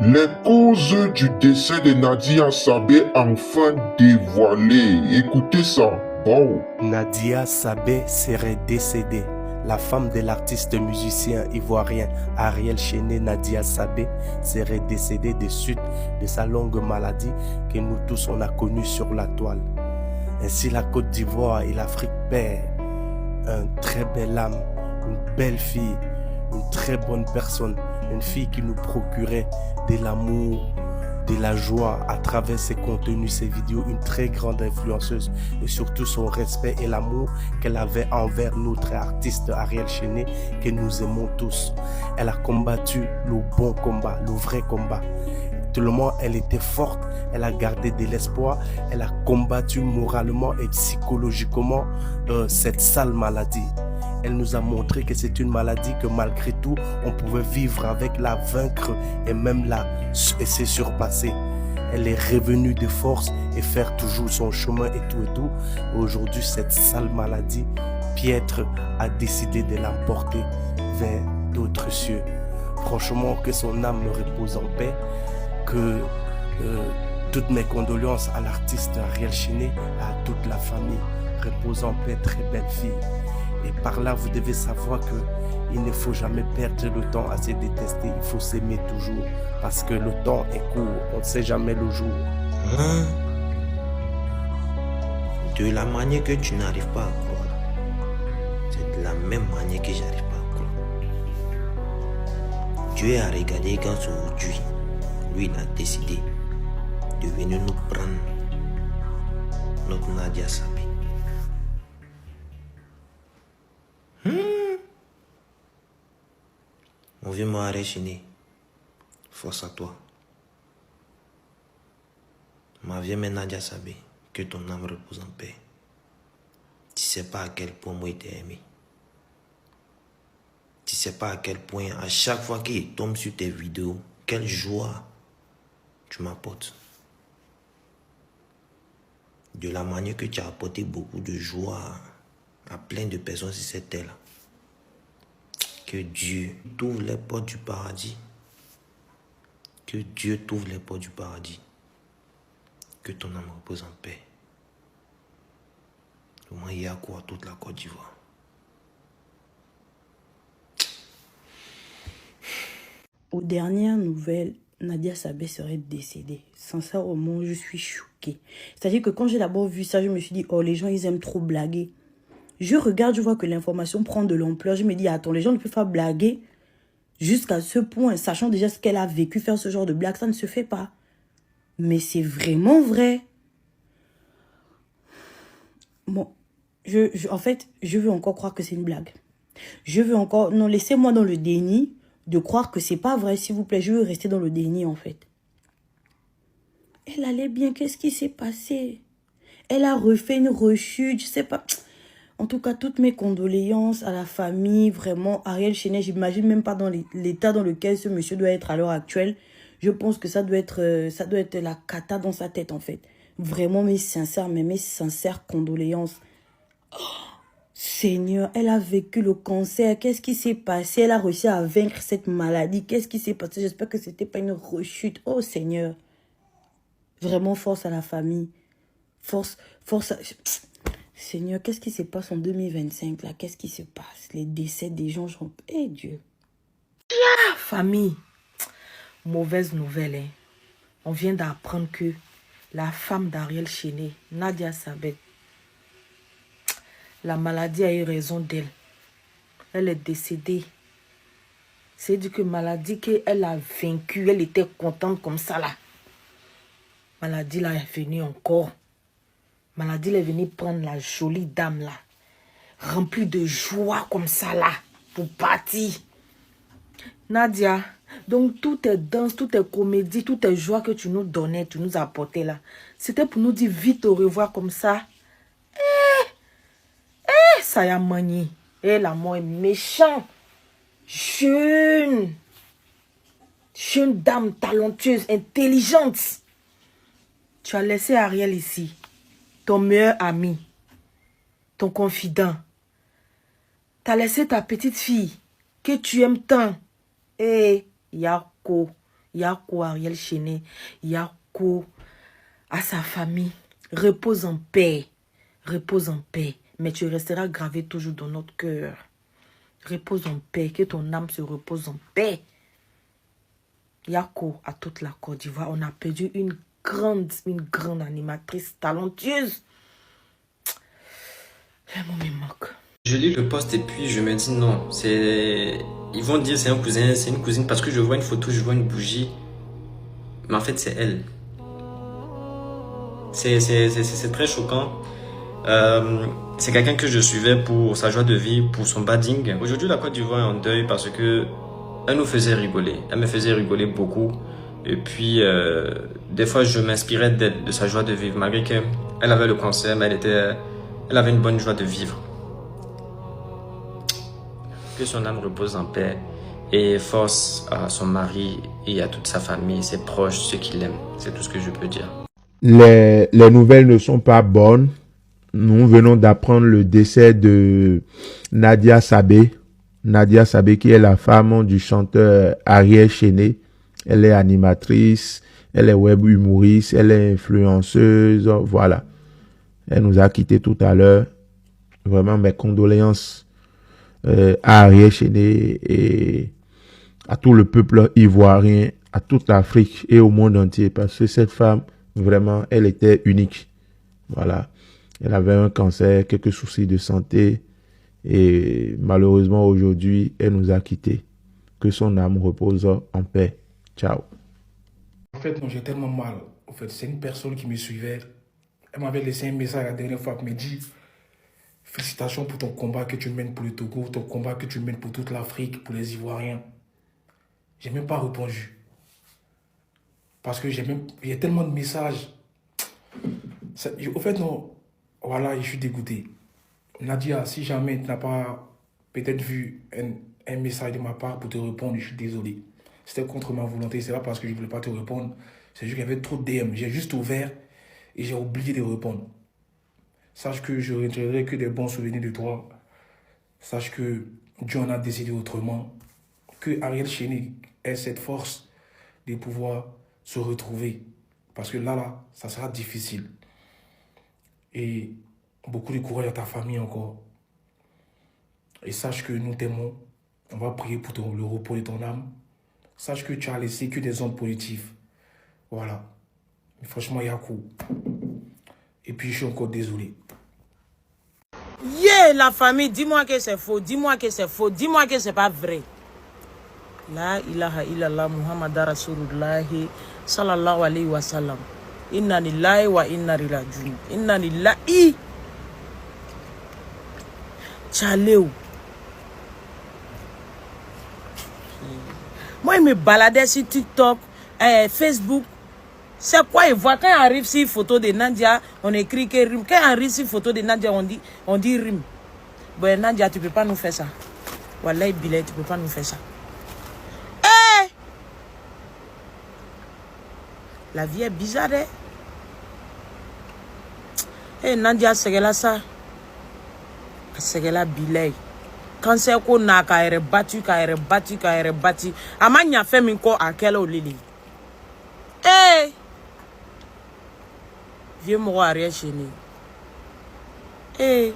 Les causes du décès de Nadia Sabé enfin dévoilées. Écoutez ça. Bon. Nadia Sabé serait décédée. La femme de l'artiste musicien ivoirien Ariel Chéné, Nadia Sabé, serait décédée des suites de sa longue maladie que nous tous on a connue sur la toile. Ainsi la Côte d'Ivoire et l'Afrique perdent un très bel âme, une belle fille, une très bonne personne, une fille qui nous procurait de l'amour, de la joie à travers ses contenus, ses vidéos, une très grande influenceuse et surtout son respect et l'amour qu'elle avait envers notre artiste Ariel Chéné que nous aimons tous. Elle a combattu le bon combat, le vrai combat. Tellement elle était forte, elle a gardé de l'espoir, elle a combattu moralement et psychologiquement cette sale maladie. Elle nous a montré que c'est une maladie que malgré tout, on pouvait vivre avec, la vaincre et même la se surpasser. Elle est revenue de force et faire toujours son chemin et tout et tout. Aujourd'hui, cette sale maladie piètre a décidé de l'emporter vers d'autres cieux. Franchement, que son âme me repose en paix, que toutes mes condoléances à l'artiste Ariel Chéné, à toute la famille. Repose en paix, très belle fille. Et par là, vous devez savoir qu'il ne faut jamais perdre le temps à se détester. Il faut s'aimer toujours. Parce que le temps est court. On ne sait jamais le jour. De la manière que tu n'arrives pas à croire, c'est de la même manière que j'arrive pas à croire. Dieu a regardé quand aujourd'hui, lui, il a décidé de venir nous prendre notre Nadia Sabé. On vient m'arrêter Chéné. Force à toi. Ma vieille mère Nadia Sabé, que ton âme repose en paix. Tu sais pas à quel point moi il t'ai aimé. Tu sais pas à quel point à chaque fois qu'il tombe sur tes vidéos, quelle joie tu m'apportes. De la manière que tu as apporté beaucoup de joie à plein de personnes sur cette terre-là. Que Dieu t'ouvre les portes du paradis. Que Dieu t'ouvre les portes du paradis. Que ton âme repose en paix. Au moins, il y a quoi toute la Côte d'Ivoire. Aux dernières nouvelles, Nadia Sabé serait décédée. Sincèrement, je suis choquée. C'est-à-dire que quand j'ai d'abord vu ça, je me suis dit, oh, les gens, ils aiment trop blaguer. Je regarde, je vois que l'information prend de l'ampleur. Je me dis, attends, les gens ne peuvent pas blaguer jusqu'à ce point, sachant déjà ce qu'elle a vécu, faire ce genre de blague, ça ne se fait pas. Mais c'est vraiment vrai. Bon, en fait, je veux encore croire que c'est une blague. Je veux encore... Non, laissez-moi dans le déni de croire que c'est pas vrai, s'il vous plaît. Je veux rester dans le déni, en fait. Elle allait bien. Qu'est-ce qui s'est passé? Elle a refait une rechute, je sais pas... En tout cas, toutes mes condoléances à la famille, vraiment. Ariel Chéné, j'imagine même pas dans l'état dans lequel ce monsieur doit être à l'heure actuelle. Je pense que ça doit être la cata dans sa tête, en fait. Vraiment, mes sincères condoléances. Oh, Seigneur, elle a vécu le cancer. Qu'est-ce qui s'est passé? Elle a réussi à vaincre cette maladie. Qu'est-ce qui s'est passé? J'espère que c'était pas une rechute. Oh, Seigneur. Vraiment, force à la famille. Force à... Seigneur, qu'est-ce qui se passe en 2025 là? Qu'est-ce qui se passe? Les décès des gens, eh Dieu. Ah, famille, mauvaise nouvelle. Hein? On vient d'apprendre que la femme d'Ariel Chéné, Nadia Sabé, la maladie a eu raison d'elle. Elle est décédée. C'est du que maladie qu'elle a vaincue, elle était contente comme ça là. Maladie là est venue encore. Maladie elle est venue prendre la jolie dame là, remplie de joie comme ça là, pour partir. Nadia, donc toutes tes danses, toutes tes comédies, toutes tes joies que tu nous donnais, tu nous apportais là, c'était pour nous dire vite au revoir comme ça. Ça y a manié. La mort est méchant. Jeune dame talentueuse, intelligente. Tu as laissé Ariel ici. Ton meilleur ami, ton confident. Tu as laissé ta petite fille que tu aimes tant. Yako, Yako Ariel Chéné, Yako à sa famille. Repose en paix. Repose en paix. Mais tu resteras gravé toujours dans notre cœur. Repose en paix. Que ton âme se repose en paix. Yako à toute la Côte d'Ivoire. On a perdu une grande animatrice talentueuse. Le mot me manque. Je lis le post et puis je me dis non, ils vont dire c'est un cousin, c'est une cousine parce que je vois une photo, je vois une bougie. Mais en fait c'est elle. C'est très choquant. C'est quelqu'un que je suivais pour sa joie de vivre, pour son bading. Aujourd'hui la Côte d'Ivoire est en deuil parce que elle nous faisait rigoler. Elle me faisait rigoler beaucoup. Et puis des fois je m'inspirais de sa joie de vivre. Malgré qu'elle avait le cancer, mais elle avait une bonne joie de vivre. Que son âme repose en paix et force à son mari et à toute sa famille, ses proches, ceux qui l'aiment. C'est tout ce que je peux dire. Les nouvelles ne sont pas bonnes. Nous venons d'apprendre le décès de Nadia Sabé. Nadia Sabé qui est la femme du chanteur Ariel Chéné. Elle est animatrice, elle est web humoriste, elle est influenceuse. Voilà. Elle nous a quittés tout à l'heure. Vraiment mes condoléances à Ariel Chéné et à tout le peuple ivoirien, à toute l'Afrique et au monde entier, parce que cette femme, vraiment, elle était unique. Voilà. Elle avait un cancer, quelques soucis de santé et malheureusement aujourd'hui, elle nous a quittés. Que son âme repose en paix. Ciao. En fait, non, j'ai tellement mal. En fait, c'est une personne qui me suivait. Elle m'avait laissé un message la dernière fois qui me dit félicitations pour ton combat que tu mènes pour le Togo, ton combat que tu mènes pour toute l'Afrique, pour les Ivoiriens. J'ai même pas répondu. Parce que j'ai tellement de messages. Au fait, non. Voilà, je suis dégoûté. Nadia, si jamais tu n'as pas peut-être vu un message de ma part pour te répondre, je suis désolé. C'était contre ma volonté. C'est pas parce que je ne voulais pas te répondre. C'est juste qu'il y avait trop de DM. J'ai juste ouvert et j'ai oublié de répondre. Sache que je ne retirerai que des bons souvenirs de toi. Sache que Dieu en a décidé autrement. Que Ariel Chéné ait cette force de pouvoir se retrouver. Parce que là, ça sera difficile. Et beaucoup de courage à ta famille encore. Et sache que nous t'aimons. On va prier pour le repos de ton âme. Sache que tu as laissé que des ondes positives. Voilà. Mais franchement, Yako. Et puis, je suis encore désolé. Yeah, la famille, dis-moi que c'est faux. Dis-moi que c'est faux. Dis-moi que c'est pas vrai. La ilaha illallah Muhammad Rasulullahi sallallahu alayhi wa sallam. Inna lillahi wa inna ilaihi rajiun. Inna lillahi. Tchaléo. Moi, il me baladait sur TikTok, Facebook. C'est quoi il voit quand il arrive sur photo de Nadia, on écrit que rime. Quand il arrive sur photo de Nadia, on dit rime. Bon, Nadia, tu peux pas nous faire ça. Wallahi Bilal, tu peux pas nous faire ça. Eh! La vie est bizarre, hein? Eh, Nadia, c'est là ça. C'est là Bilal. Quand c'est qu'on a battu. Amanya fait min ko à quel olili. Eh! Vieux mort Ariel Chéné. Eh!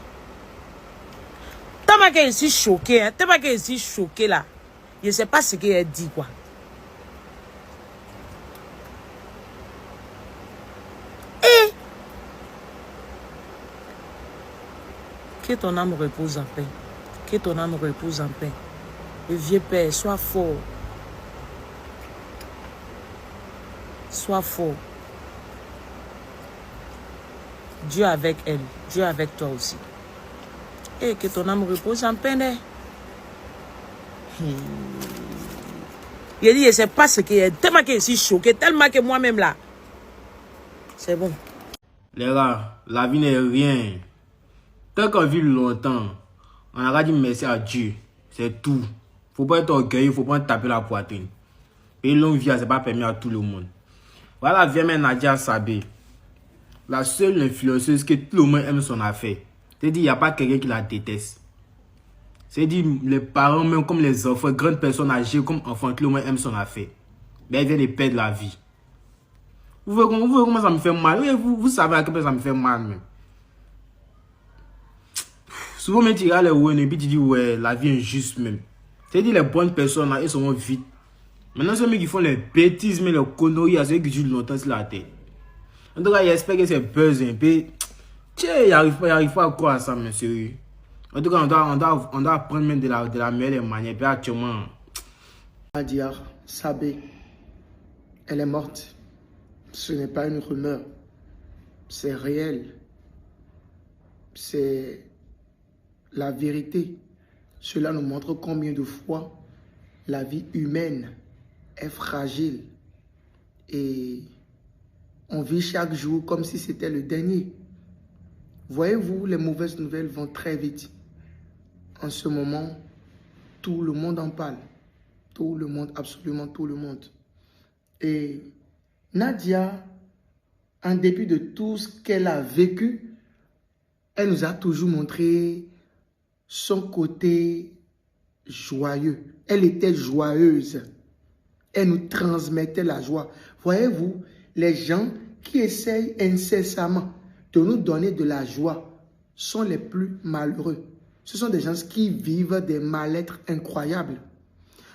T'as pas qu'elle est si choquée, hein? T'as pas qu'elle est si choquée là. Je sais pas ce qu'elle dit quoi. Eh! Que ton âme repose en paix. Que ton âme repose en paix. Le vieux père, sois fort. Sois fort. Dieu avec elle. Dieu avec toi aussi. Et que ton âme repose en paix. Il dit, je ne sais pas ce qu'il est. Tellement que je suis choqué. Tellement que moi-même là. C'est bon. Les gars, la vie n'est rien. Tant qu'on vit longtemps, on a dit merci à Dieu. C'est tout. Faut pas être orgueilleux, faut pas taper la poitrine. Et une longue vie, c'est pas permis à tout le monde. Voilà, viens maintenant Nadia Sabé. La seule influenceuse que tout le monde aime son affaire. C'est-à-dire, il n'y a pas quelqu'un qui la déteste. C'est-à-dire, les parents, même comme les enfants, grandes personnes âgées comme enfants, tout le monde aime son affaire. mais elle vient de perdre la vie. Vous voyez comment ça me fait mal? Oui, vous savez à quel point ça me fait mal même. Souvent, même tu regardes les ouens et puis tu dis, ouais, la vie est injuste même. C'est-à-dire les bonnes personnes, là, elles sont vite. Maintenant, ceux qui font les bêtises, mais les conneries, à ceux qui durent longtemps sur la tête. En tout cas, j'espère que c'est buzz un peu. Tiens, il n'arrive pas à croire à ça, mais sérieux. En tout cas, on doit apprendre même de la meilleure manière. Puis actuellement. Nadia Sabé, elle est morte. Ce n'est pas une rumeur. C'est réel. C'est la vérité. Cela nous montre combien de fois la vie humaine est fragile. Et on vit chaque jour comme si c'était le dernier. Voyez-vous, les mauvaises nouvelles vont très vite. En ce moment, tout le monde en parle. Tout le monde, absolument tout le monde. Et Nadia, en dépit de tout ce qu'elle a vécu, elle nous a toujours montré son côté joyeux. Elle était joyeuse. Elle nous transmettait la joie. Voyez-vous, les gens qui essayent incessamment de nous donner de la joie sont les plus malheureux. Ce sont des gens qui vivent des mal-être incroyables.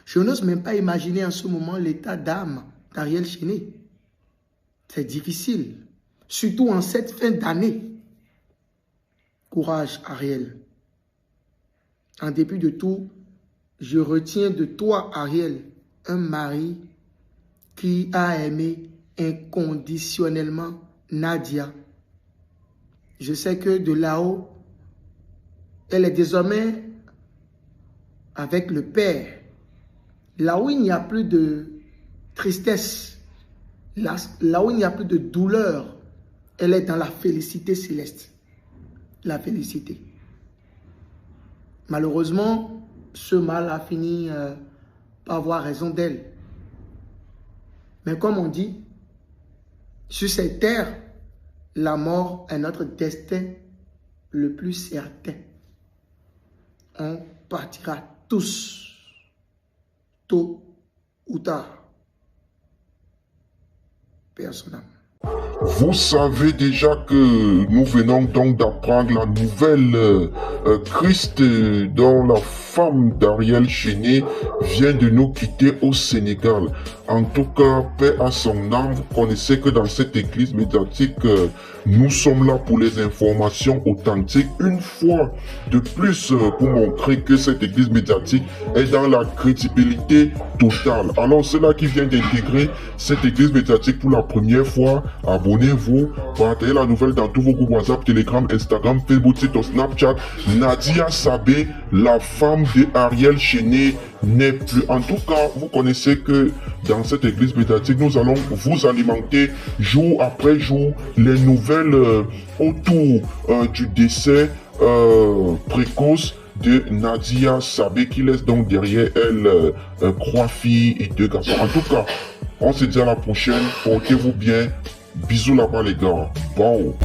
Je n'ose même pas imaginer en ce moment l'état d'âme d'Ariel Chéné. C'est difficile, surtout en cette fin d'année. Courage, Ariel. En dépit de tout, je retiens de toi, Ariel, un mari qui a aimé inconditionnellement Nadia. Je sais que de là-haut, elle est désormais avec le Père. Là où il n'y a plus de tristesse, là où il n'y a plus de douleur, elle est dans la félicité céleste. La félicité. Malheureusement, ce mal a fini par avoir raison d'elle. Mais comme on dit, sur cette terre, la mort est notre destin le plus certain. On partira tous, tôt ou tard. Personnellement. Vous savez déjà que nous venons donc d'apprendre la nouvelle. Christ, dont la femme d'Ariel Chéné vient de nous quitter au Sénégal. En tout cas, paix à son âme. Vous connaissez que dans cette église médiatique, nous sommes là pour les informations authentiques. Une fois de plus, pour montrer que cette église médiatique est dans la crédibilité totale. Alors, ceux-là qui viennent d'intégrer cette église médiatique pour la première fois, abonnez-vous, partagez la nouvelle dans tous vos groupes WhatsApp, Telegram, Instagram, Facebook, TikTok, Snapchat. Nadia Sabé, la femme de Ariel Chéné, n'est plus. En tout cas, vous connaissez que dans cette église médiatique, nous allons vous alimenter jour après jour les nouvelles autour du décès précoce de Nadia Sabé, qui laisse donc derrière elle 3 filles et 2 garçons. En tout cas, on se dit à la prochaine. Portez-vous bien. Bisous là-bas les gars. Bon.